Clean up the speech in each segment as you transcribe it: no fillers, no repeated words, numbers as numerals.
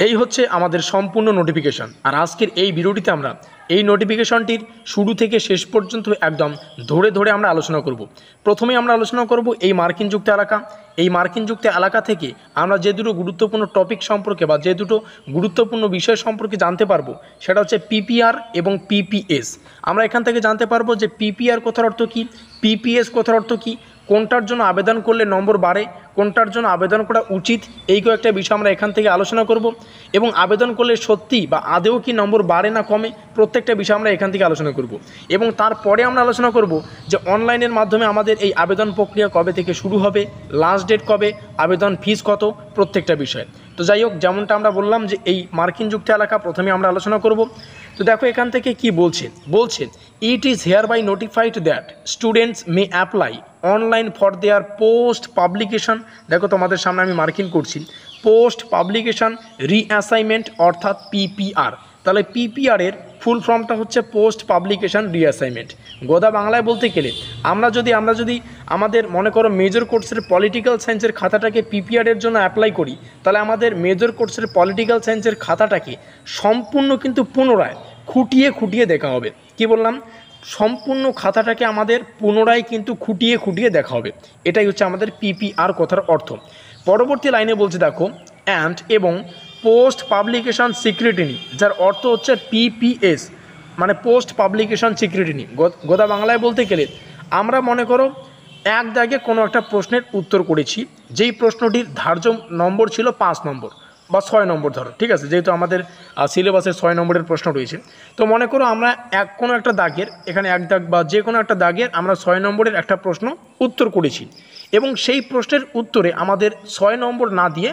এই হচ্ছে আমাদের সম্পূর্ণ নোটিফিকেশন। আর আজকের এই ভিডিওটিতে আমরা এই নোটিফিকেশনটির শুরু থেকে শেষ পর্যন্ত একদম ধরে ধরে আমরা আলোচনা করব। প্রথমেই আমরা আলোচনা করব এই মার্কিন যুক্ত এলাকা। এই মার্কিন যুক্ত এলাকা থেকে আমরা যে দুটো গুরুত্বপূর্ণ টপিক সম্পর্কে বা যে দুটো গুরুত্বপূর্ণ বিষয় সম্পর্কে জানতে পারবো সেটা হচ্ছে পিপিআর এবং পিপিএস। আমরা এখান থেকে জানতে পারবো যে পিপিআর কথার অর্থ কী, পিপিএস কথার অর্থ কী, কোনটার জন্য আবেদন করলে নম্বর বাড়ে, কোনটার জন্য আবেদন করা উচিত, এই কয়েকটা বিষয় আমরা এখান থেকে আলোচনা করব। এবং আবেদন করলে সত্যি বা আদেও কি নম্বর বাড়ে না কমে, প্রত্যেকটা বিষয় আমরা এখান থেকে আলোচনা করব। এবং তারপরে আমরা আলোচনা করব যে অনলাইনের মাধ্যমে আমাদের এই আবেদন প্রক্রিয়া কবে থেকে শুরু হবে, লাস্ট ডেট কবে, আবেদন ফিস কত, প্রত্যেকটা বিষয়। তো যাই হোক, যেমনটা আমরা বললাম যে এই মার্কিন যুক্ত এলাকা প্রথমে আমরা আলোচনা করব। তো দেখো এখান থেকে কি বলছে it is hereby notified that students may apply online for their post publication. দেখো তোমাদের সামনে আমি মার্কিং করছি, পোস্ট পাবলিকেশন রিঅ্যাসাইনমেন্ট অর্থাৎ পিপিআর। তাহলে পিপিআর এর ফুল ফর্মটা হচ্ছে পোস্ট পাবলিকেশন রিঅ্যাসাইনমেন্ট। গোদা বাংলায় বলতে গেলে আমরা যদি আমাদের মনে করো মেজর কোর্সের পলিটিক্যাল সায়েন্সের খাতাটাকে পিপিআর এর জন্য অ্যাপ্লাই করি, তাহলে আমাদের মেজর কোর্সের পলিটিক্যাল সায়েন্সের খাতাটাকে সম্পূর্ণ কিন্তু পুনরায় খুঁটিয়ে দেখা হবে। কি বললাম? সম্পূর্ণ খাতাটাকে আমাদের পুনরায় কিন্তু খুঁটিয়ে দেখা হবে। এটাই হচ্ছে আমাদের পিপিআর কথার অর্থ। পরবর্তী লাইনে বলছে দেখো অ্যান্ড এবং পোস্ট পাবলিকেশন সিক্রেটিনি, যার অর্থ হচ্ছে পিপিএস মানে পোস্ট পাবলিকেশন সিক্রেটিনি। গোদা বাংলায় বলতে গেলে আমরা মনে করো এক দাগে কোনো একটা প্রশ্নের উত্তর করেছি, যেই প্রশ্নটির ধার্য নম্বর ছিল 5 নম্বর বা 6 নম্বর ধরো, ঠিক আছে, যেহেতু আমাদের সিলেবাসে 6 নম্বরের প্রশ্ন রয়েছে। তো মনে করো আমরা কোনো একটা দাগের, এখানে এক দাগ বা যে কোনো একটা দাগের আমরা 6 নম্বরের একটা প্রশ্ন উত্তর করেছি এবং সেই প্রশ্নের উত্তরে আমাদের 6 নম্বর না দিয়ে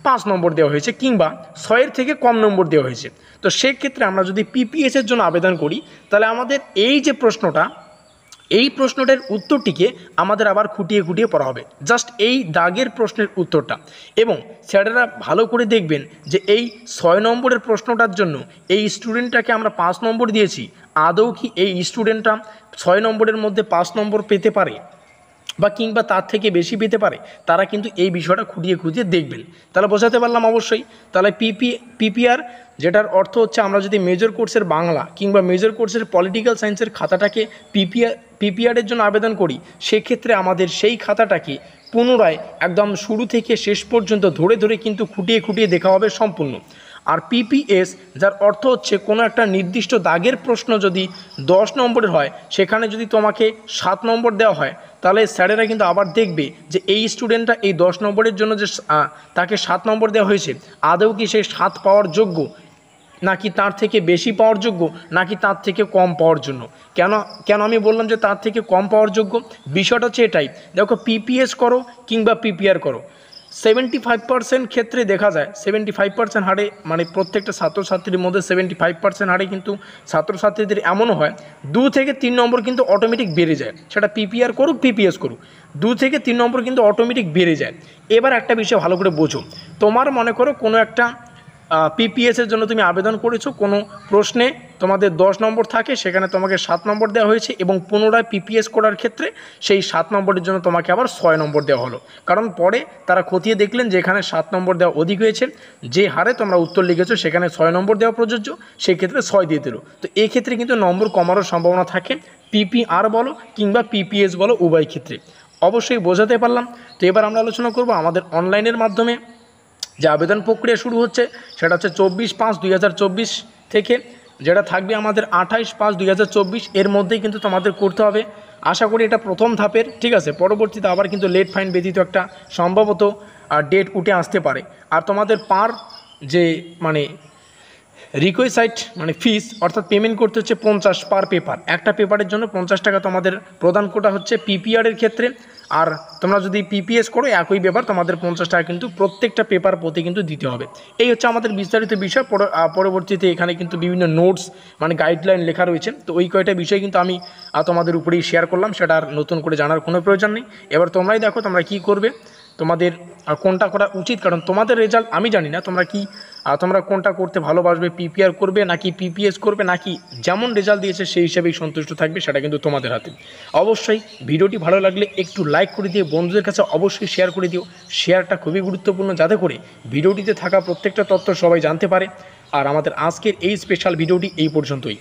5 নম্বর দেওয়া হয়েছে কিংবা 6-এর থেকে কম নম্বর দেওয়া হয়েছে। তো সেক্ষেত্রে আমরা যদি পিপিএসের জন্য আবেদন করি, তাহলে আমাদের এই যে প্রশ্নটা, এই প্রশ্নটার উত্তরটিকে আমাদের আবার খুঁটিয়ে পড়া হবে, জাস্ট এই দাগের প্রশ্নের উত্তরটা। এবং স্যারেরা ভালো করে দেখবেন যে এই 6 নম্বরের প্রশ্নটার জন্য এই স্টুডেন্টটাকে আমরা 5 নম্বর দিয়েছি, আদৌ কি এই স্টুডেন্টটা 6 নম্বরের মধ্যে 5 নম্বর পেতে পারে বা কিংবা তার থেকে বেশি পেতে পারে, তারা কিন্তু এই বিষয়টা খুঁটিয়ে দেখবেন। তাহলে বোঝাতে পারলাম অবশ্যই। তাহলে পিপিআর যেটার অর্থ হচ্ছে আমরা যদি মেজর কোর্সের বাংলা কিংবা মেজর কোর্সের পলিটিক্যাল সায়েন্সের খাতাটাকে পিপিআরের জন্য আবেদন করি, সেক্ষেত্রে আমাদের সেই খাতাটাকে পুনরায় একদম শুরু থেকে শেষ পর্যন্ত ধরে কিন্তু খুঁটিয়ে দেখা হবে সম্পূর্ণ। আর পিপিএস যার অর্থ হচ্ছে কোনো একটা নির্দিষ্ট দাগের প্রশ্ন যদি 10 নম্বরের হয়, সেখানে যদি তোমাকে 7 নম্বর দেওয়া হয়, তাহলে স্যারেরা কিন্তু আবার দেখবে যে এই স্টুডেন্টটা এই 10 নম্বরের জন্য যে তাকে 7 নম্বর দেওয়া হয়েছে, আদৌ কি সে 7 পাওয়ার যোগ্য, নাকি তার থেকে বেশি পাওয়ার যোগ্য, নাকি তার থেকে কম পাওয়ার জন্য। কেন আমি বললাম যে তার থেকে কম পাওয়ার যোগ্য? বিষয়টা হচ্ছে এটাই, দেখো পিপিএস করো কিংবা পিপিআর করো, 75% ক্ষেত্রে দেখা যায় 75% হারে, মানে প্রত্যেকটা ছাত্রছাত্রীর মধ্যে 75% হারে কিন্তু ছাত্রছাত্রীদের এমনও হয় 2 থেকে 3 নম্বর কিন্তু অটোমেটিক বেড়ে যায়। সেটা পিপিআর করুক পিপিএস করুক, 2 থেকে 3 নম্বর কিন্তু অটোমেটিক বেড়ে যায়। এবার একটা বিষয় ভালো করে বোঝো, তোমার মনে করো কোনো একটা পিপিএসের জন্য তুমি আবেদন করেছো, কোনো প্রশ্নে তোমাদের 10 নম্বর থাকে, সেখানে তোমাকে 7 নম্বর দেওয়া হয়েছে এবং পুনরায় পিপিএস করার ক্ষেত্রে সেই 7 নম্বরের জন্য তোমাকে আবার 6 নম্বর দেওয়া হলো, কারণ পরে তারা খতিয়ে দেখলেন যে এখানে 7 নম্বর দেওয়া অধিক হয়েছে, যে হারে তোমরা উত্তর লিখেছো সেখানে 6 নম্বর দেওয়া প্রযোজ্য, সেই ক্ষেত্রে 6 দিয়ে দিল। তো এই ক্ষেত্রে কিন্তু নম্বর কমানোর সম্ভাবনা থাকে, পিপিআর বলো কিংবা পিপিএস বলো, উভয় ক্ষেত্রে। অবশ্যই বোঝাতে পারলাম। তো এবার আমরা আলোচনা করব আমাদের অনলাইনের মাধ্যমে যে আবেদন প্রক্রিয়া শুরু হচ্ছে, সেটা হচ্ছে 24/5/2024 থেকে, যেটা থাকবে আমাদের 28/5/2024, এর মধ্যেই কিন্তু তোমাদের করতে হবে। আশা করি এটা প্রথম ধাপের, ঠিক আছে। পরবর্তীতে আবার কিন্তু লেট ফাইন ব্যতীত একটা সম্ভবত ডেট উঠে আসতে পারে। আর তোমাদের যে মানে রিকোয়েসাইট মানে ফিস অর্থাৎ পেমেন্ট করতে হচ্ছে 50 পার পেপার, একটা পেপারের জন্য 50 টাকা তোমাদের প্রদান করা হচ্ছে পিপিআরের ক্ষেত্রে। আর তোমরা যদি পিপিএস করো একই ব্যাপার, তোমাদের 50 টাকা কিন্তু প্রত্যেকটা পেপার প্রতি কিন্তু দিতে হবে। এই হচ্ছে আমাদের বিস্তারিত বিষয়। পরবর্তীতে এখানে কিন্তু বিভিন্ন নোটস মানে গাইডলাইন লেখা রয়েছে, তো ওই কয়টা বিষয় কিন্তু আমি তোমাদের উপরেই শেয়ার করলাম, সেটা আর নতুন করে জানার কোনো প্রয়োজন নেই। এবার তোমরাই দেখো তোমরা কী করবে। তোমাদের কোনটা করা উচিত, কারণ তোমাদের রেজাল্ট আমি জানি না তোমরা কি তোমরা কোনটা করতে ভালোবাসবে, পিপিআর করবে নাকি পিপিএস করবে, নাকি যেমন রেজাল্ট দিয়েছে সেই হিসাবেই সন্তুষ্ট থাকবে, সেটা কিন্তু তোমাদের হাতে। অবশ্যই ভিডিওটি ভালো লাগলে একটু লাইক করে দিয়ে বন্ধুদের কাছে অবশ্যই শেয়ার করে দিও। শেয়ারটা খুবই গুরুত্বপূর্ণ, যাতে করে ভিডিওটিতে থাকা প্রত্যেকটা তথ্য সবাই জানতে পারে। আর আমাদের আজকের এই স্পেশাল ভিডিওটি এই পর্যন্তই।